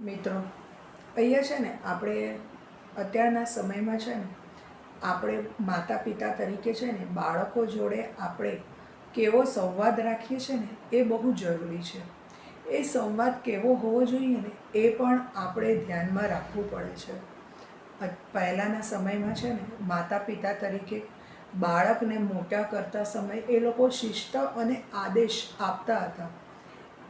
મિત્રો, અહીંયા છે ને આપણે અત્યારના સમયમાં છે ને આપણે માતા પિતા તરીકે છે ને બાળકો જોડે આપણે કેવો સંવાદ રાખીએ છીએ ને એ બહુ જરૂરી છે. એ સંવાદ કેવો હોવો જોઈએ ને એ પણ આપણે ધ્યાનમાં રાખવું પડે છે. પહેલાંના સમયમાં છે ને માતા પિતા તરીકે બાળકને મોટા કરતા સમય એ લોકો શિસ્ત અને આદેશ આપતા હતા.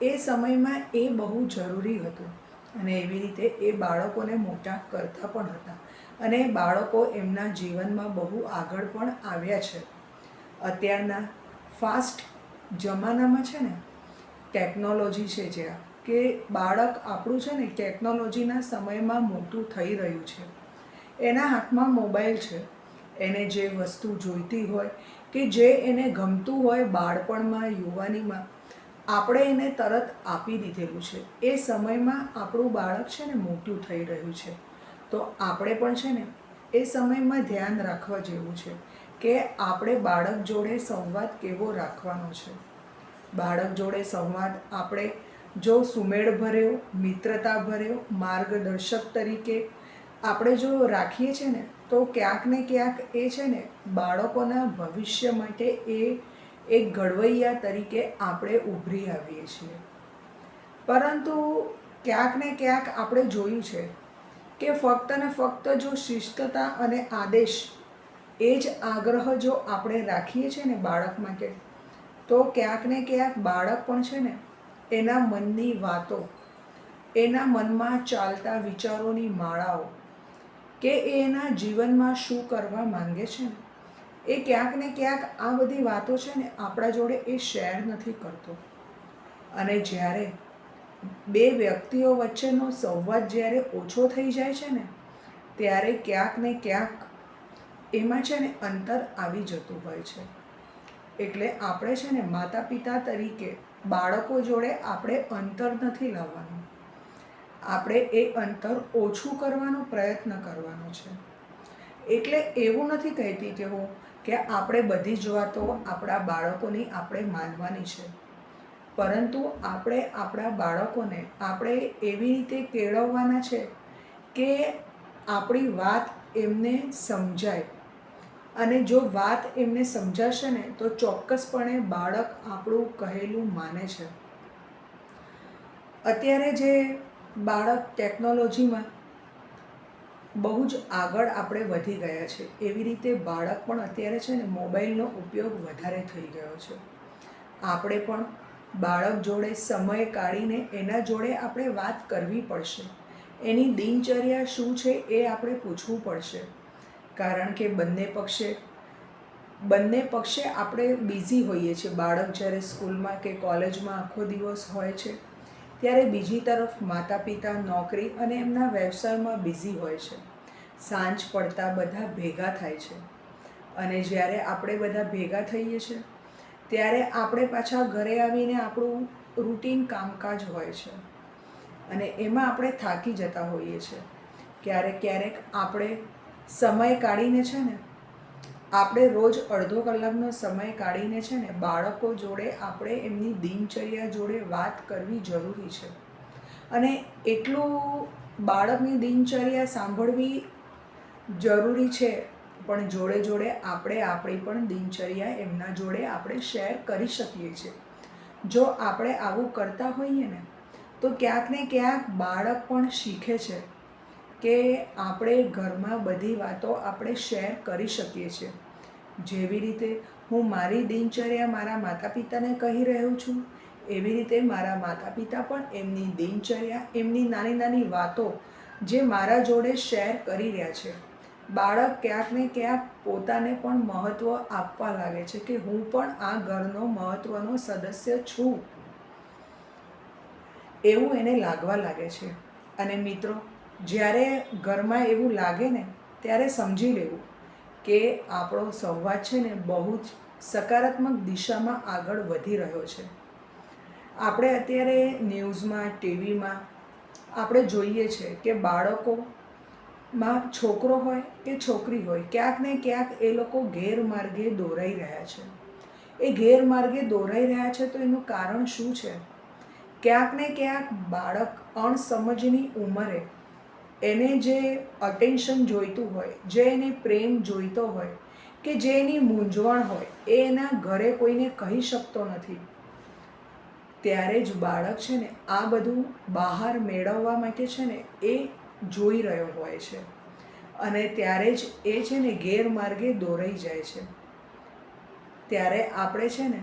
એ સમયમાં એ બહુ જરૂરી હતું અને એવી રીતે એ બાળકોને મોટા કરતા પણ હતા અને બાળકો એમના જીવનમાં બહુ આગળ પણ આવ્યા છે. અત્યારના ફાસ્ટ જમાનામાં છે ને ટેકનોલોજી છે, જ્યાં કે બાળક આપણું છે ને ટેકનોલોજીના સમયમાં મોટું થઈ રહ્યું છે. એના હાથમાં મોબાઈલ છે. એને જે વસ્તુ જોઈતી હોય કે જે એને ગમતું હોય બાળપણમાં યુવાનીમાં આપણે એને તરત આપી દીધેલું છે. એ સમયમાં આપણું બાળક છે ને મોટું થઈ રહ્યું છે. તો આપણે પણ છે ને એ સમયમાં ધ્યાન રાખવા જેવું છે કે આપણે બાળક જોડે સંવાદ કેવો રાખવાનો છે. બાળક જોડે સંવાદ આપણે જો સુમેળભર્યો, મિત્રતાભર્યો, માર્ગદર્શક તરીકે આપણે જો રાખીએ છીએ ને તો ક્યાંક ને ક્યાંક એ છે ને બાળકોના ભવિષ્ય માટે એ એક ઘડવૈયા તરીકે આપણે ઉભરી આવીએ છીએ. પરંતુ ક્યાંક ને ક્યાંક આપણે જોયું છે કે ફક્ત ને ફક્ત જો શિસ્તતા અને આદેશ એ જ આગ્રહ જો આપણે રાખીએ છીએ ને બાળક માટે, તો ક્યાંક ને ક્યાંક બાળક પણ છે ને એના મનની વાતો, એના મનમાં ચાલતા વિચારોની માળાઓ કે એના જીવનમાં શું કરવા માંગે છે ને એ ક્યાંક ને ક્યાંક આ બધી વાતો છે ને આપણા જોડે એ શેર નથી કરતો. અને જ્યારે બે વ્યક્તિઓ વચ્ચેનો સંવાદ જ્યારે ઓછો થઈ જાય છે ને ત્યારે ક્યાંક ને ક્યાંક એમાં છે ને અંતર આવી જતું હોય છે. એટલે આપણે છે ને માતા પિતા તરીકે બાળકો જોડે આપણે અંતર નથી લાવવાનું, આપણે એ અંતર ઓછું કરવાનો પ્રયત્ન કરવાનો છે. એટલે એવું નથી કહેતી કે હું કે આપણે બધી જ વાતો આપણા બાળકોની આપણે માનવાની છે, પરંતુ આપણે આપણા બાળકોને આપણે એવી રીતે કેળવવાના છે કે આપણી વાત એમને સમજાય. અને જો વાત એમને સમજાશે ને તો ચોક્કસપણે બાળક આપણું કહેલું માને છે. અત્યારે જે બાળક ટેકનોલોજીમાં બહુ જ આગળ આપણે વધી ગયા છે, એવી રીતે બાળક પણ અત્યારે છે ને મોબાઈલનો ઉપયોગ વધારે થઈ ગયો છે. આપણે પણ બાળક જોડે સમય કાઢીને એના જોડે આપણે વાત કરવી પડશે. એની દિનચર્યા શું છે એ આપણે પૂછવું પડશે. કારણ કે બંને પક્ષે આપણે બિઝી હોઈએ છીએ. બાળક જ્યારે સ્કૂલમાં કે કોલેજમાં આખો દિવસ હોય છે ત્યારે બીજી તરફ માતા પિતા નોકરી અને એમના વ્યવસાયમાં બિઝી હોય છે. સાંજ પડતા બધા ભેગા થાય છે અને જ્યારે આપણે બધા ભેગા થઈએ છીએ ત્યારે આપણે પાછા ઘરે આવીને આપણું રૂટીન કામકાજ હોય છે અને એમાં આપણે થાકી જતા હોઈએ છીએ. ક્યારેક આપણે સમય કાઢીને છે ને આપણે રોજ અડધો કલાકનો સમય કાઢીને છે ને બાળકો જોડે આપણે એમની દિનચર્યા જોડે વાત કરવી જરૂરી છે. અને એટલું બાળકની દિનચર્યા સાંભળવી જરૂરી છે, પણ જોડે જોડે આપણે આપણી પણ દિનચર્યા એમના જોડે આપણે શેર કરી શકીએ છીએ. જો આપણે આવું કરતા હોઈએ ને તો ક્યાંક ને ક્યાંક બાળક પણ શીખે છે કે આપણે ઘરમાં બધી વાતો આપણે શેર કરી શકીએ છીએ. જેવી રીતે હું મારી દિનચર્યા મારા માતા પિતાને કહી રહ્યો છું, એવી રીતે મારા માતા પિતા પણ એમની દિનચર્યા, એમની નાની નાની વાતો જે મારા જોડે શેર કરી રહ્યા છે. બાળક ક્યાંક ને ક્યાંક પોતાને પણ મહત્ત્વ આપવા લાગે છે કે હું પણ આ ઘરનો મહત્ત્વનો સદસ્ય છું, એવું એને લાગવા લાગે છે. અને મિત્રો, જ્યારે ઘરમાં એવું લાગે ને ત્યારે સમજી લેવું કે આપણો સંવાદ છે ને બહુ જ સકારાત્મક દિશામાં આગળ વધી રહ્યો છે. આપણે અત્યારે ન્યૂઝમાં, ટીવીમાં આપણે જોઈએ છે કે બાળકોમાં છોકરો હોય કે છોકરી હોય, ક્યાંક ને ક્યાંક એ લોકો ગેરમાર્ગે દોરાઈ રહ્યા છે. એ ગેરમાર્ગે દોરાઈ રહ્યા છે તો એનું કારણ શું છે ક્યાંક ને ક્યાંક બાળક અણસમજની ઉંમરે એને જે અટેન્શન જોઈતું હોય, જે એને પ્રેમ જોઈતો હોય, કે જે એની મૂંઝવણ હોય, એ એના ઘરે કોઈને કહી શકતો નથી. ત્યારે જ બાળક છે ને આ બધું બહાર મેળવવા માટે છે ને એ જોઈ રહ્યો હોય છે, અને ત્યારે જ એ છે ને ગેરમાર્ગે દોરાઈ જાય છે. ત્યારે આપણે છે ને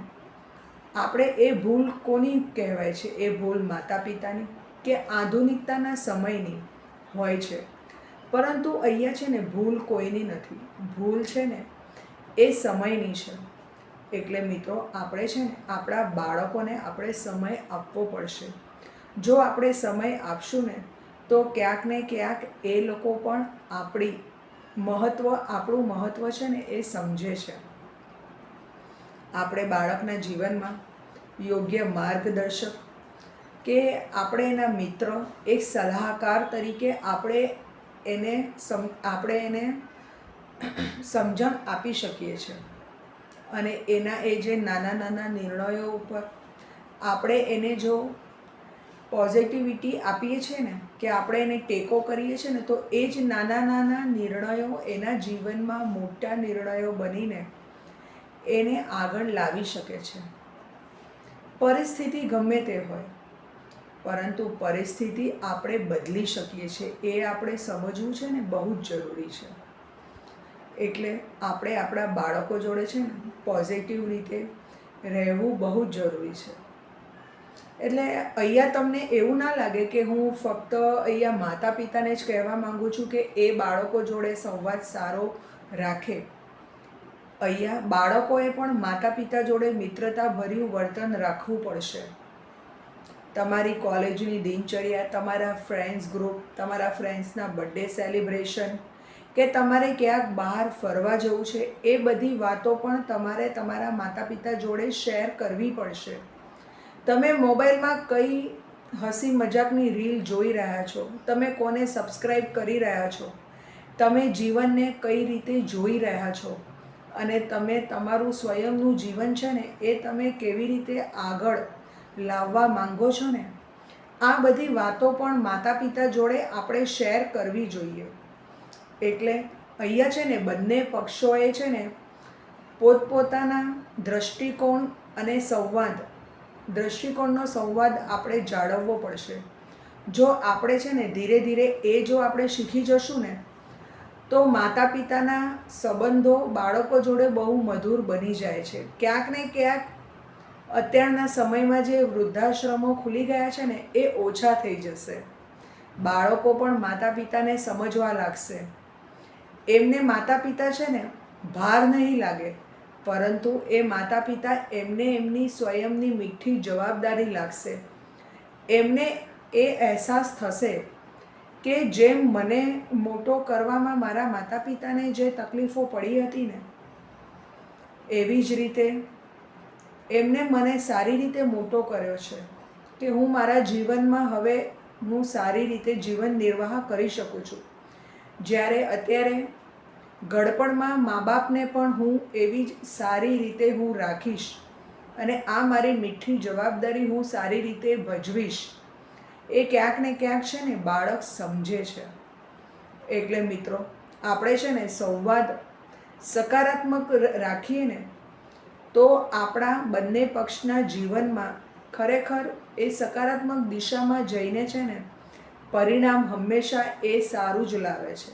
એ ભૂલ કોની કહેવાય છે? એ ભૂલ માતા પિતાની કે આધુનિકતાના સમયની હોય છે. પરંતુ અહીંયા છે ને ભૂલ કોઈની નથી, ભૂલ છે ને એ સમયની છે. એટલે મિત્રો આપણે છે ને આપણા બાળકોને આપણે સમય આપવો પડશે. જો આપણે સમય આપશું ને તો ક્યાંક ને ક્યાંક એ લોકો પણ આપણું મહત્ત્વ છે ને એ સમજે છે. આપણે બાળકના જીવનમાં યોગ્ય માર્ગદર્શક કે આપણે એના મિત્ર, એક સલાહકાર તરીકે આપણે એને સમજણ આપી શકીએ છીએ. અને એના એ જે નાના નાના નિર્ણયો ઉપર આપણે એને જો પોઝિટિવિટી આપીએ છીએ ને, કે આપણે એને ટેકો કરીએ છીએ ને, તો એ જ નાના નાના નિર્ણયો એના જીવનમાં મોટા નિર્ણયો બનીને એને આગળ લાવી શકે છે. પરિસ્થિતિ ગમે તે હોય, પરંતુ પરિસ્થિતિ આપણે બદલી શકીએ છીએ, એ આપણે સમજવું છે ને બહુ જ જરૂરી છે. એટલે આપણે આપણા બાળકો જોડે છે ને પોઝિટિવ રીતે રહેવું બહુ જ જરૂરી છે. એટલે અહીંયા તમને એવું ના લાગે કે હું ફક્ત અહીંયા માતા પિતાને જ કહેવા માગું છું કે એ બાળકો જોડે સંવાદ સારો રાખે. અહીંયા બાળકોએ પણ માતા પિતા જોડે મિત્રતાભર્યું વર્તન રાખવું પડશે. તમારી કોલેજની દિનચર્યા, તમારા ફ્રેન્ડ્સ ગ્રુપ, તમારા ફ્રેન્ડ્સના બર્થડે સેલિબ્રેશન, કે તમારે ક્યાંક બહાર ફરવા જવું છે, એ બધી વાતો પણ તમારે તમારા માતા પિતા જોડે શેર કરવી પડશે. તમે મોબાઈલમાં કઈ હસી મજાકની રીલ જોઈ રહ્યા છો, તમે કોને સબસ્ક્રાઈબ કરી રહ્યા છો, તમે જીવનને કઈ રીતે જોઈ રહ્યા છો, અને તમે તમારું સ્વયંનું જીવન છે ને એ તમે કેવી રીતે આગળ લાવવા માંગો છો ને, આ બધી વાતો પણ માતા પિતા જોડે આપણે શેર કરવી જોઈએ. એટલે અહીંયા છે ને બંને પક્ષોએ છે ને પોતપોતાના દૃષ્ટિકોણનો સંવાદ આપણે જાળવવો પડશે. જો આપણે છે ને ધીરે ધીરે જો આપણે શીખી જશું ને, તો માતા પિતાના સંબંધો બાળકો જોડે બહુ મધુર બની જાય છે. ક્યાંક ને ક્યાંક અત્યારના સમયમાં જે વૃદ્ધાશ્રમો ખુલી ગયા છે ને એ ઓછા થઈ જશે. બાળકો પણ માતા પિતાને સમજવા લાગશે. એમને માતા પિતા છે ને ભાર નહીં લાગે, પરંતુ એ માતા પિતા એમને એમની સ્વયંની મીઠી જવાબદારી લાગશે. એમને એ અહેસાસ થશે કે જેમ મને મોટો કરવામાં મારા માતા પિતાને જે તકલીફો પડી હતી ને, એવી જ રીતે એમને મને સારી રીતે મોટો કર્યો છે કે હું મારા જીવનમાં હવે હું સારી રીતે જીવન નિર્વાહ કરી શકું છું. જ્યારે અત્યારે ગડપણમાં મા બાપને પણ હું એવી જ સારી રીતે હું રાખીશ, અને આ મારી મીઠી જવાબદારી હું સારી રીતે ભજવીશ. એ ક્યાંક ને ક્યાંક છે ને બાળક સમજે છે. એટલે મિત્રો આપણે છે ને સંવાદ સકારાત્મક રાખીએ ને, તો આપણા બંને પક્ષના જીવનમાં ખરેખર એ સકારાત્મક દિશામાં જઈને છે ને પરિણામ હંમેશા એ સારું જ લાવે છે.